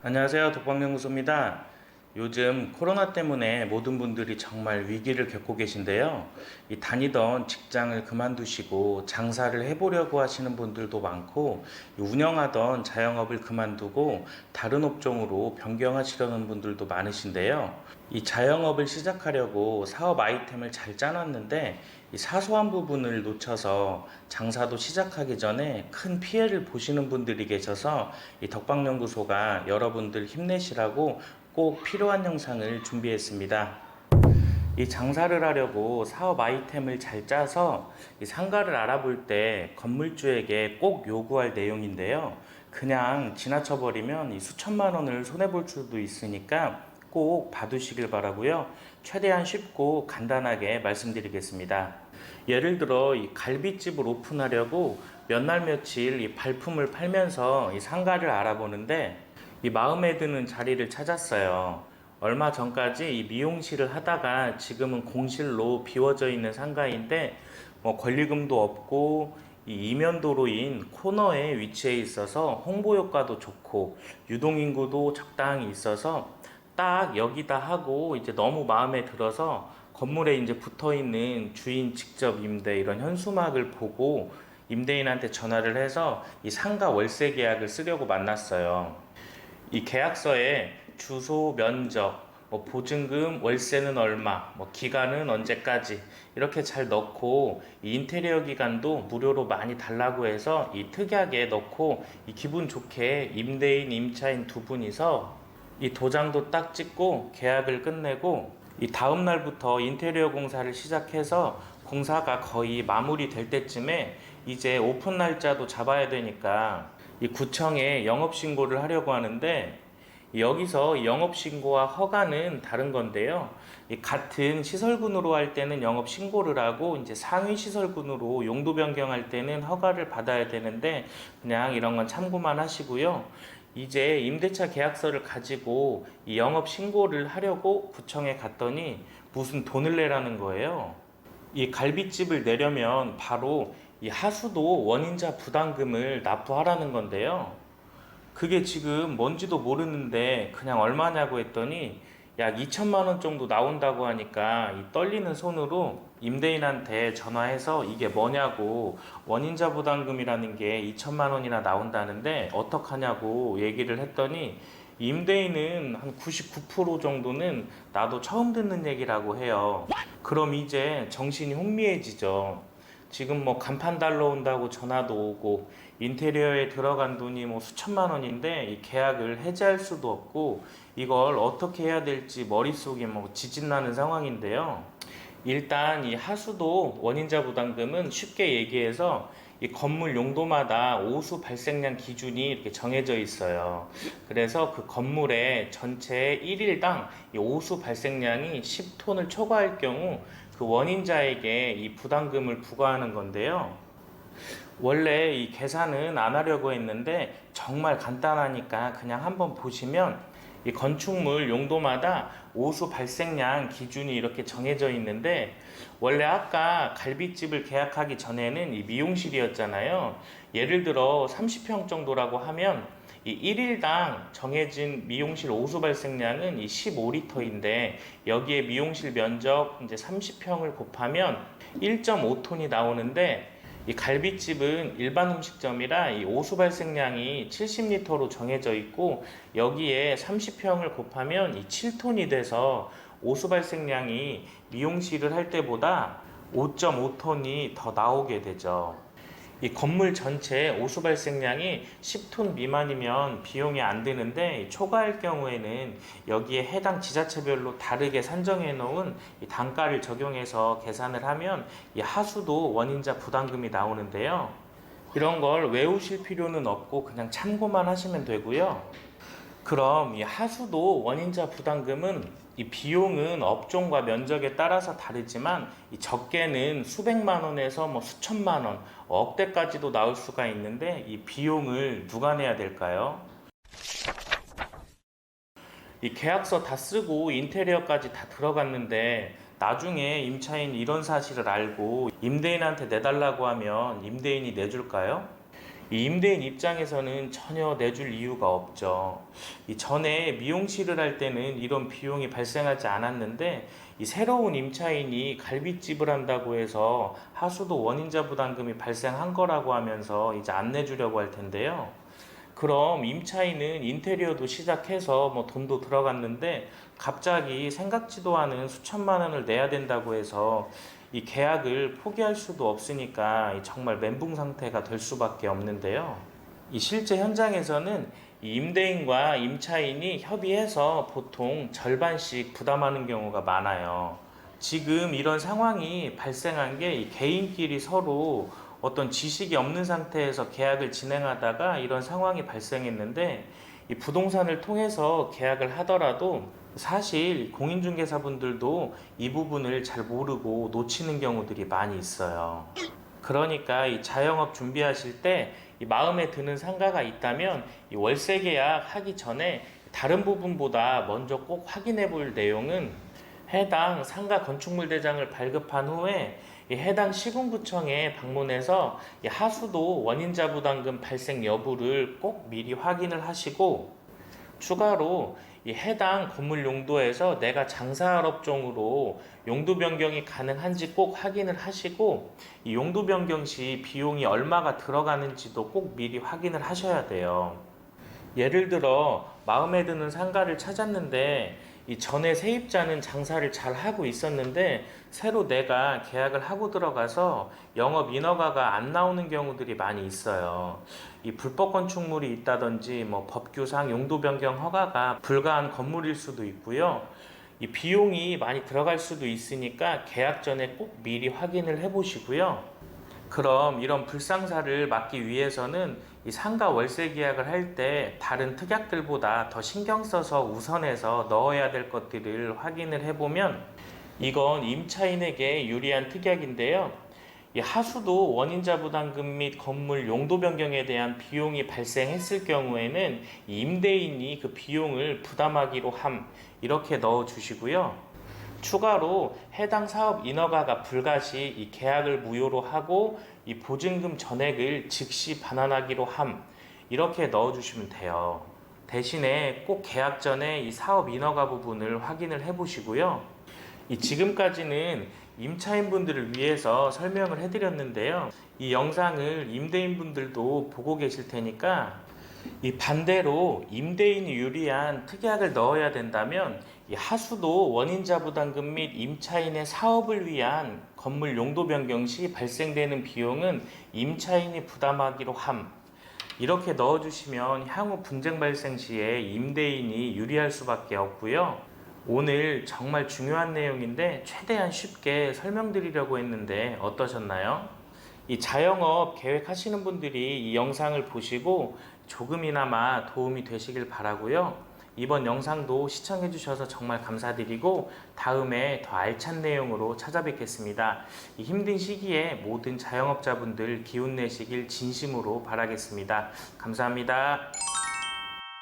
안녕하세요. 독방연구소입니다. 요즘 코로나 때문에 모든 분들이 정말 위기를 겪고 계신데요. 이 다니던 직장을 그만두시고 장사를 해보려고 하시는 분들도 많고, 이 운영하던 자영업을 그만두고 다른 업종으로 변경하시려는 분들도 많으신데요. 이 자영업을 시작하려고 사업 아이템을 잘 짜놨는데, 이 사소한 부분을 놓쳐서 장사도 시작하기 전에 큰 피해를 보시는 분들이 계셔서 이 덕방연구소가 여러분들 힘내시라고 꼭 필요한 영상을 준비했습니다. 이 장사를 하려고 사업 아이템을 잘 짜서 이 상가를 알아볼 때 건물주에게 꼭 요구할 내용인데요. 그냥 지나쳐 버리면 이 수천만 원을 손해볼 수도 있으니까 꼭 봐두시길 바라고요. 최대한 쉽고 간단하게 말씀드리겠습니다. 예를 들어 이 갈비집을 오픈하려고 몇 날 며칠 이 발품을 팔면서 이 상가를 알아보는데 이 마음에 드는 자리를 찾았어요. 얼마 전까지 이 미용실을 하다가 지금은 공실로 비워져 있는 상가인데 뭐 권리금도 없고 이 이면도로인 코너에 위치해 있어서 홍보 효과도 좋고 유동인구도 적당히 있어서 딱 여기다 하고 이제 너무 마음에 들어서 건물에 이제 붙어 있는 주인 직접 임대 이런 현수막을 보고 임대인한테 전화를 해서 이 상가 월세 계약을 쓰려고 만났어요. 이 계약서에 주소, 면적, 뭐 보증금, 월세는 얼마, 뭐 기간은 언제까지 이렇게 잘 넣고 이 인테리어 기간도 무료로 많이 달라고 해서 이 특이하게 넣고 이 기분 좋게 임대인, 임차인 두 분이서 이 도장도 딱 찍고 계약을 끝내고 이 다음 날부터 인테리어 공사를 시작해서 공사가 거의 마무리될 때쯤에 이제 오픈 날짜도 잡아야 되니까 이 구청에 영업신고를 하려고 하는데 여기서 영업신고와 허가는 다른 건데요. 이 같은 시설군으로 할 때는 영업신고를 하고 이제 상위 시설군으로 용도 변경할 때는 허가를 받아야 되는데 그냥 이런 건 참고만 하시고요. 이제 임대차 계약서를 가지고 이 영업신고를 하려고 구청에 갔더니 무슨 돈을 내라는 거예요. 이 갈비집을 내려면 바로 이 하수도 원인자 부담금을 납부하라는 건데요. 그게 지금 뭔지도 모르는데 그냥 얼마냐고 했더니 약 2천만 원 정도 나온다고 하니까 이 떨리는 손으로 임대인한테 전화해서 이게 뭐냐고, 원인자 부담금이라는 게 2천만 원이나 나온다는데 어떡하냐고 얘기를 했더니 임대인은 한 99% 정도는 나도 처음 듣는 얘기라고 해요. 그럼 이제 정신이 혼미해지죠. 지금 뭐 간판 달러 온다고 전화도 오고 인테리어에 들어간 돈이 뭐 수천만 원인데 이 계약을 해지할 수도 없고 이걸 어떻게 해야 될지 머릿속이 뭐 지진나는 상황인데요. 일단 이 하수도 원인자 부담금은 쉽게 얘기해서 이 건물 용도마다 오수 발생량 기준이 이렇게 정해져 있어요. 그래서 그 건물의 전체 1일당 이 오수 발생량이 10톤을 초과할 경우 그 원인자에게 이 부담금을 부과하는 건데요. 원래 이 계산은 안 하려고 했는데 정말 간단하니까 그냥 한번 보시면 이 건축물 용도마다 오수 발생량 기준이 이렇게 정해져 있는데 원래 아까 갈비집을 계약하기 전에는 이 미용실이었잖아요. 예를 들어 30평 정도라고 하면 이 1일당 정해진 미용실 오수 발생량은 이 15리터인데 여기에 미용실 면적 이제 30평을 곱하면 1.5톤이 나오는데 이 갈비집은 일반 음식점이라 이 오수 발생량이 70리터로 정해져 있고 여기에 30평을 곱하면 이 7톤이 돼서 오수 발생량이 미용실을 할 때보다 5.5톤이 더 나오게 되죠. 이 건물 전체 오수 발생량이 10톤 미만이면 비용이 안 드는데 초과할 경우에는 여기에 해당 지자체별로 다르게 산정해 놓은 이 단가를 적용해서 계산을 하면 이 하수도 원인자 부담금이 나오는데요. 이런 걸 외우실 필요는 없고 그냥 참고만 하시면 되고요. 그럼 이 하수도 원인자 부담금은 이 비용은 업종과 면적에 따라서 다르지만 이 적게는 수백만 원에서 뭐 수천만 원, 억대까지도 나올 수가 있는데 이 비용을 누가 내야 될까요? 이 계약서 다 쓰고 인테리어까지 다 들어갔는데 나중에 임차인이 이런 사실을 알고 임대인한테 내달라고 하면 임대인이 내줄까요? 이 임대인 입장에서는 전혀 내줄 이유가 없죠. 이 전에 미용실을 할 때는 이런 비용이 발생하지 않았는데 이 새로운 임차인이 갈빗집을 한다고 해서 하수도 원인자 부담금이 발생한 거라고 하면서 이제 안 내주려고 할 텐데요. 그럼 임차인은 인테리어도 시작해서 뭐 돈도 들어갔는데 갑자기 생각지도 않은 수천만 원을 내야 된다고 해서 이 계약을 포기할 수도 없으니까 정말 멘붕 상태가 될 수밖에 없는데요. 이 실제 현장에서는 이 임대인과 임차인이 협의해서 보통 절반씩 부담하는 경우가 많아요. 지금 이런 상황이 발생한 게 이 개인끼리 서로 어떤 지식이 없는 상태에서 계약을 진행하다가 이런 상황이 발생했는데 이 부동산을 통해서 계약을 하더라도 사실 공인중개사분들도 이 부분을 잘 모르고 놓치는 경우들이 많이 있어요. 그러니까 이 자영업 준비하실 때 이 마음에 드는 상가가 있다면 이 월세 계약 하기 전에 다른 부분보다 먼저 꼭 확인해 볼 내용은 해당 상가 건축물 대장을 발급한 후에 이 해당 시군구청에 방문해서 이 하수도 원인자 부담금 발생 여부를 꼭 미리 확인을 하시고 추가로 이 해당 건물 용도에서 내가 장사할 업종으로 용도 변경이 가능한지 꼭 확인을 하시고 이 용도 변경 시 비용이 얼마가 들어가는지도 꼭 미리 확인을 하셔야 돼요. 예를 들어 마음에 드는 상가를 찾았는데 이 전에 세입자는 장사를 잘 하고 있었는데 새로 내가 계약을 하고 들어가서 영업 인허가가 안 나오는 경우들이 많이 있어요. 이 불법 건축물이 있다든지 뭐 법규상 용도 변경 허가가 불가한 건물일 수도 있고요. 이 비용이 많이 들어갈 수도 있으니까 계약 전에 꼭 미리 확인을 해 보시고요. 그럼 이런 불상사를 막기 위해서는 이 상가 월세 계약을 할 때 다른 특약들보다 더 신경 써서 우선해서 넣어야 될 것들을 확인을 해보면 이건 임차인에게 유리한 특약인데요. 이 하수도 원인자 부담금 및 건물 용도 변경에 대한 비용이 발생했을 경우에는 이 임대인이 그 비용을 부담하기로 함 이렇게 넣어 주시고요. 추가로 해당 사업 인허가가 불가 시 이 계약을 무효로 하고 이 보증금 전액을 즉시 반환하기로 함 이렇게 넣어주시면 돼요. 대신에 꼭 계약 전에 이 사업 인허가 부분을 확인을 해 보시고요. 이 지금까지는 임차인분들을 위해서 설명을 해드렸는데요. 이 영상을 임대인분들도 보고 계실 테니까 이 반대로 임대인이 유리한 특약을 넣어야 된다면 이 하수도 원인자 부담금 및 임차인의 사업을 위한 건물 용도 변경 시 발생되는 비용은 임차인이 부담하기로 함 이렇게 넣어주시면 향후 분쟁 발생 시에 임대인이 유리할 수밖에 없고요. 오늘 정말 중요한 내용인데 최대한 쉽게 설명드리려고 했는데 어떠셨나요? 이 자영업 계획하시는 분들이 이 영상을 보시고 조금이나마 도움이 되시길 바라고요. 이번 영상도 시청해 주셔서 정말 감사드리고 다음에 더 알찬 내용으로 찾아뵙겠습니다. 이 힘든 시기에 모든 자영업자분들 기운 내시길 진심으로 바라겠습니다. 감사합니다.